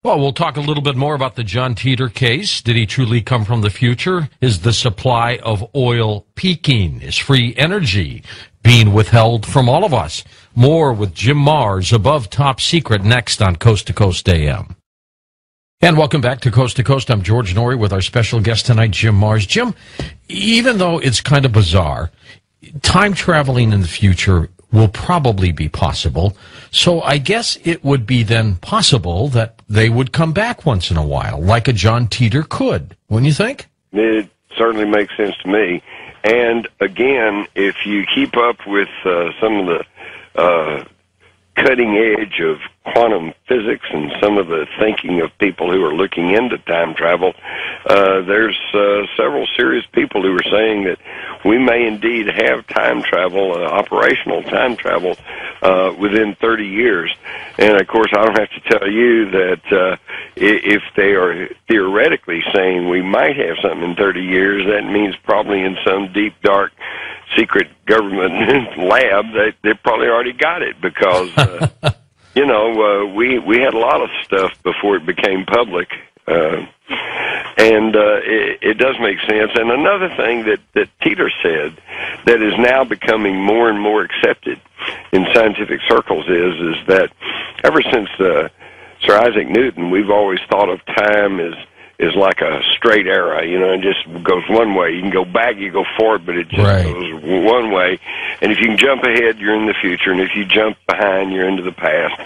Well, we'll talk a little bit more about the John Teeter case. Did he truly come from the future? Is the supply of oil peaking? Is free energy being withheld from all of us? More with Jim Mars, Above Top Secret, next on Coast to Coast AM. And welcome back to Coast. I'm George Norrie with our special guest tonight, Jim Mars. Jim, even though it's kind of bizarre, time traveling in the future will probably be possible. So I guess it would be then possible that they would come back once in a while, like a John Teeter could. Wouldn't you think? It certainly makes sense to me. And again, if you keep up with some of the cutting edge of quantum physics and some of the thinking of people who are looking into time travel, there's several serious people who are saying that we may indeed have time travel, operational time travel, within 30 years. And, of course, I don't have to tell you that if they are theoretically saying we might have something in 30 years, that means probably in some deep, dark, secret government lab, they probably already got it because, you know, we had a lot of stuff before it became public. And it does make sense. And another thing that Teeter said that is now becoming more and more accepted in scientific circles is that ever since Sir Isaac Newton, we've always thought of time as like a straight arrow, you know, it just goes one way. You can go back, you go forward, but it just goes one way. And if you can jump ahead, you're in the future, and if you jump behind, you're into the past.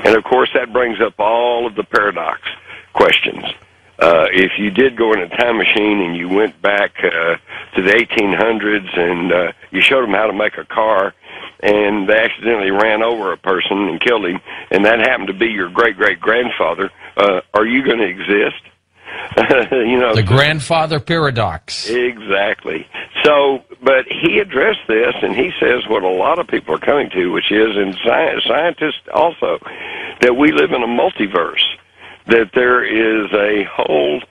And, of course, that brings up all of the paradox questions. If you did go in a time machine and you went back to the 1800s and you showed them how to make a car, and they accidentally ran over a person and killed him, and that happened to be your great-great-grandfather, are you going to exist? You know, the grandfather paradox. Exactly. So, but he addressed this, and he says what a lot of people are coming to, which is, and scientists also, that we live in a multiverse, that there is a whole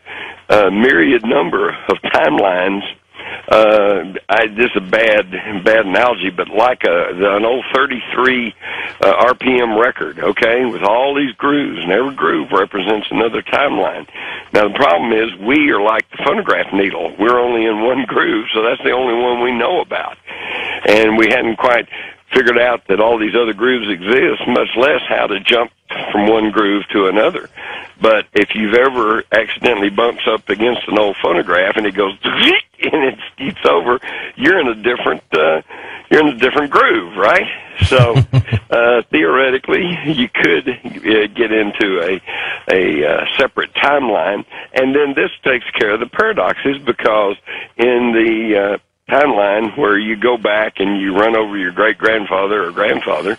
myriad number of timelines. This is a bad analogy, but like an old 33 RPM record, okay, with all these grooves, and every groove represents another timeline. Now, the problem is we are like the phonograph needle. We're only in one groove, so that's the only one we know about. And we hadn't quite figured out that all these other grooves exist, much less how to jump from one groove to another. But if you've ever accidentally bumps up against an old phonograph and it goes and it skeets over, you're in a different groove, right? So theoretically, you could get into a separate timeline, and then this takes care of the paradoxes, because in the timeline where you go back and you run over your great-grandfather or grandfather,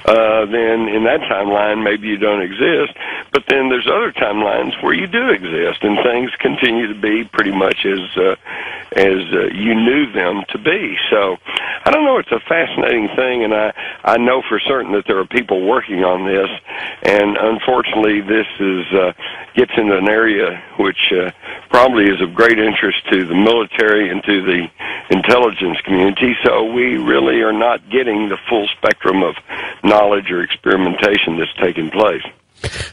then in that timeline maybe you don't exist, but then there's other timelines where you do exist, and things continue to be pretty much as you knew them to be. So I don't know, it's a fascinating thing, and I know for certain that there are people working on this, and unfortunately this gets into an area which probably is of great interest to the military and to the intelligence community, so we really are not getting the full spectrum of knowledge or experimentation that's taking place.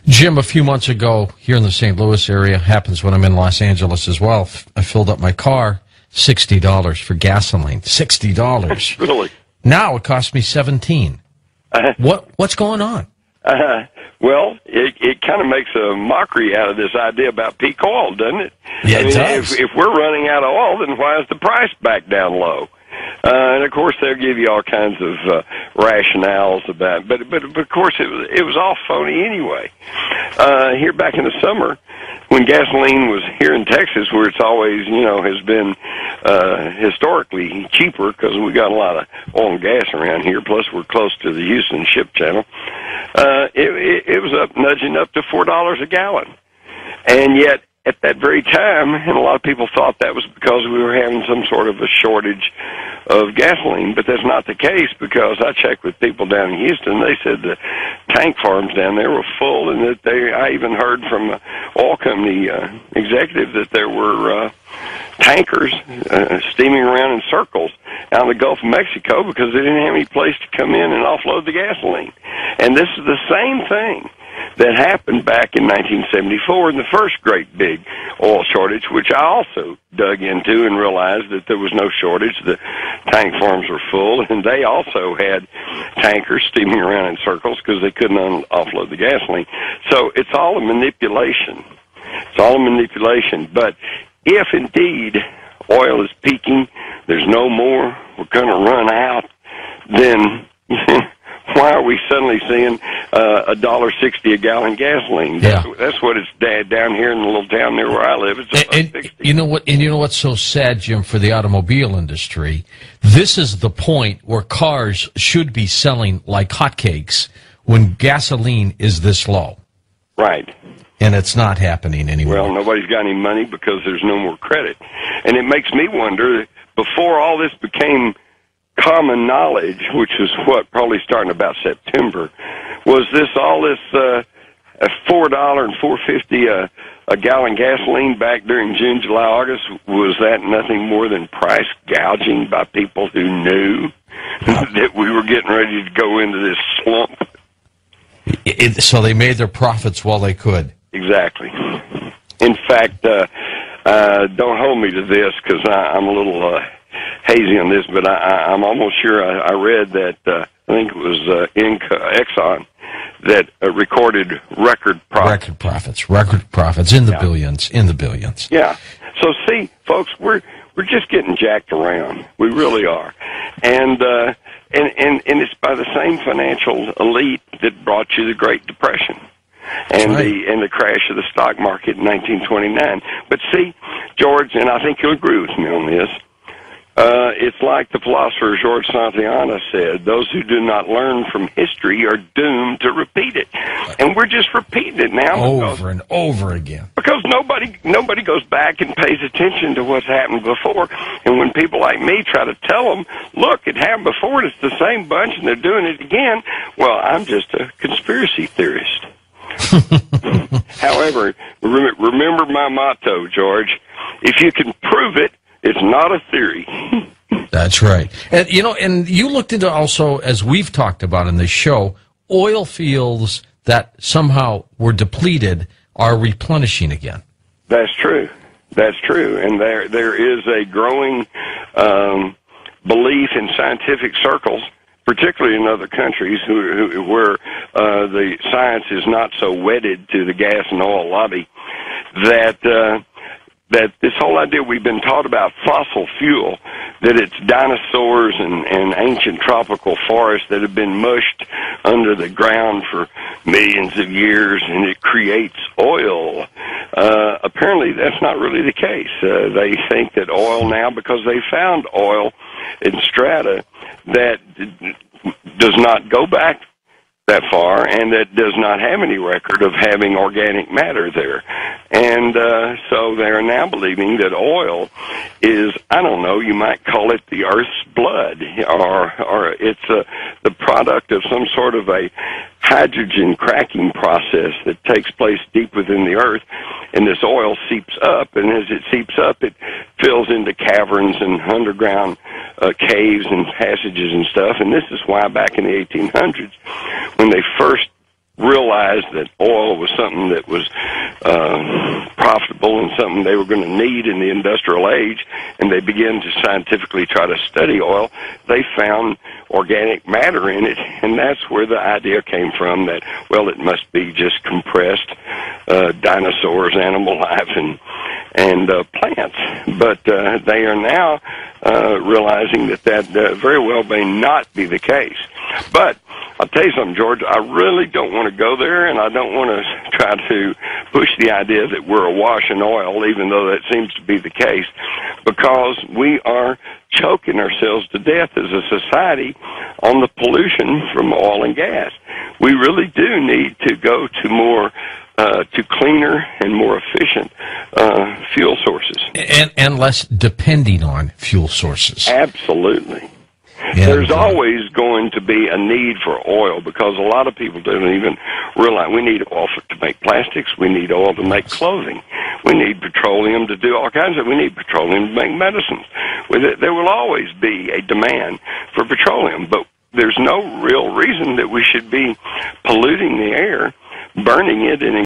Jim, a few months ago here in the St. Louis area, happens when I'm in Los Angeles as well, I filled up my car, $60 for gasoline. $60. Really? Now it costs me $17. What's going on? Well, it kind of makes a mockery out of this idea about peak oil, doesn't it? Yeah, it does. If we're running out of oil, then why is the price back down low? And of course, they'll give you all kinds of rationales about it. But of course, it was all phony anyway. Here back in the summer, when gasoline was here in Texas, where it's always, has been historically cheaper because we got a lot of oil and gas around here, plus we're close to the Houston Ship Channel, it was nudging up to $4 a gallon. And yet, at that very time, and a lot of people thought that was because we were having some sort of a shortage of gasoline, but that's not the case, because I checked with people down in Houston. They said the tank farms down there were full, and that I even heard from an oil company executive that there were tankers steaming around in circles out in the Gulf of Mexico because they didn't have any place to come in and offload the gasoline. And this is the same thing that happened back in 1974 in the first great big oil shortage, which I also dug into and realized that there was no shortage. The tank farms were full, and they also had tankers steaming around in circles because they couldn't offload the gasoline. So it's all a manipulation. It's all a manipulation. But if indeed oil is peaking, there's no more, we're going to run out, then why are we suddenly seeing $1.60 a gallon gasoline? That's what it's down here in the little town near where I live. It's $1.60. You know what? And you know what's so sad, Jim, for the automobile industry? This is the point where cars should be selling like hotcakes when gasoline is this low. Right. And it's not happening anymore. Well, nobody's got any money because there's no more credit. And it makes me wonder, before all this became common knowledge, which was what, probably starting about September, was this all this $4 and $4.50 a gallon gasoline back during June, July, August? Was that nothing more than price gouging by people who knew that we were getting ready to go into this slump? So they made their profits while they could. Exactly. In fact, don't hold me to this because I'm a little hazy on this, but I'm almost sure I read that I think it was XVII that recorded record profits. Record profits in the billions. In the billions. Yeah. So see, folks, we're just getting jacked around. We really are, and it's by the same financial elite that brought you the Great Depression. And the crash of the stock market in 1929. But see, George, and I think you'll agree with me on this, it's like the philosopher George Santayana said, those who do not learn from history are doomed to repeat it. And we're just repeating it now. Over and over again. Because nobody goes back and pays attention to what's happened before. And when people like me try to tell them, look, it happened before and it's the same bunch and they're doing it again, well, I'm just a conspiracy theorist. However, remember my motto, George. If you can prove it, it's not a theory. That's right. And you looked into also, as we've talked about in this show, oil fields that somehow were depleted are replenishing again. That's true. That's true. And there is a growing belief in scientific circles, particularly in other countries where the science is not so wedded to the gas and oil lobby, that this whole idea we've been taught about fossil fuel, that it's dinosaurs and ancient tropical forests that have been mushed under the ground for millions of years and it creates oil. Apparently that's not really the case. They think that oil now, because they found oil in strata that does not go back that far and that does not have any record of having organic matter there. And so they're now believing that oil is, I don't know, you might call it the Earth's blood, or it's the product of some sort of a hydrogen cracking process that takes place deep within the Earth, and this oil seeps up, and as it seeps up, it fills into caverns and underground caves and passages and stuff. And this is why back in the 1800s, when they first realized that oil was something that was profitable and something they were going to need in the industrial age, and they began to scientifically try to study oil, they found organic matter in it, and that's where the idea came from that, well, it must be just compressed dinosaurs, animal life, and plants. But they are now realizing that very well may not be the case. But I'll tell you something, George, I really don't want to go there, and I don't want to try to push the idea that we're awash in oil, even though that seems to be the case, because we are choking ourselves to death as a society on the pollution from oil and gas. We really do need to go to more to cleaner and more efficient fuel sources. And less depending on fuel sources. Absolutely. There's always going to be a need for oil because a lot of people don't even realize we need oil to make plastics. We need oil to make clothing. We need petroleum to do all kinds of. We need petroleum to make medicines. There will always be a demand for petroleum, but there's no real reason that we should be polluting the air burning it and